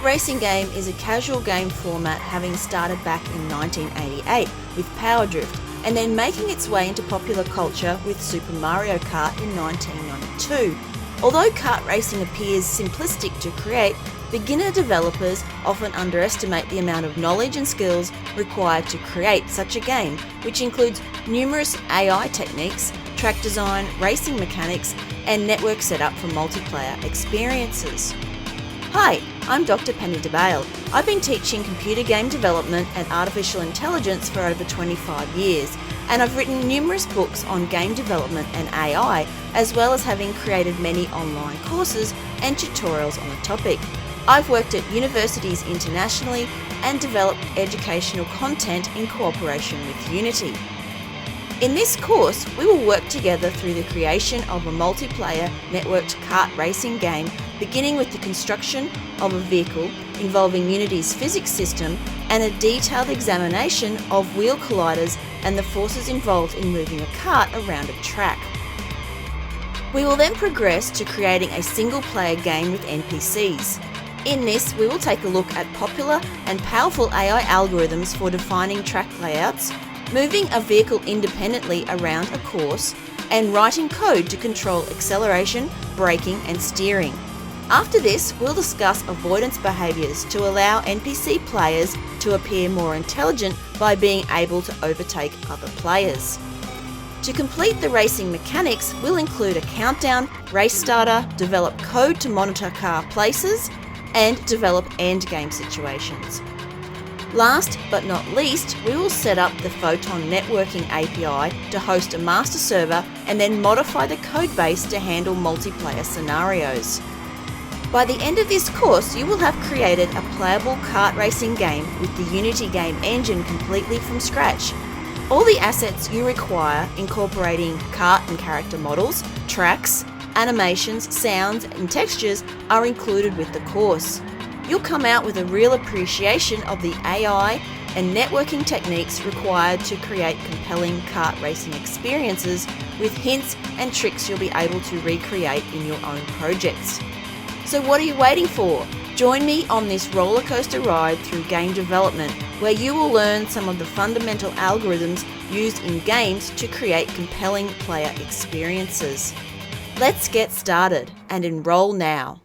kart racing game is a casual game format having started back in 1988 with Power Drift and then making its way into popular culture with Super Mario Kart in 1992. Although kart racing appears simplistic to create, beginner developers often underestimate the amount of knowledge and skills required to create such a game, which includes numerous AI techniques, track design, racing mechanics, and network setup for multiplayer experiences. Hi, I'm Dr. Penny DeBale. I've been teaching computer game development and artificial intelligence for over 25 years, and I've written numerous books on game development and AI, as well as having created many online courses and tutorials on the topic. I've worked at universities internationally and developed educational content in cooperation with Unity. In this course, we will work together through the creation of a multiplayer networked kart racing game, beginning with the construction of a vehicle involving Unity's physics system and a detailed examination of wheel colliders and the forces involved in moving a kart around a track. We will then progress to creating a single-player game with NPCs. In this, we will take a look at popular and powerful AI algorithms for defining track layouts, moving a vehicle independently around a course, and writing code to control acceleration, braking, and steering. After this, we'll discuss avoidance behaviours to allow NPC players to appear more intelligent by being able to overtake other players. To complete the racing mechanics, we'll include a countdown, race starter, develop code to monitor car places, and develop endgame situations. Last but not least, we will set up the Photon networking API to host a master server and then modify the codebase to handle multiplayer scenarios. By the end of this course, you will have created a playable kart racing game with the Unity game engine completely from scratch. All the assets you require, incorporating kart and character models, tracks, animations, sounds, and textures, are included with the course. You'll come out with a real appreciation of the AI and networking techniques required to create compelling kart racing experiences with hints and tricks you'll be able to recreate in your own projects. So what are you waiting for? Join me on this rollercoaster ride through game development, where you will learn some of the fundamental algorithms used in games to create compelling player experiences. Let's get started and enroll now.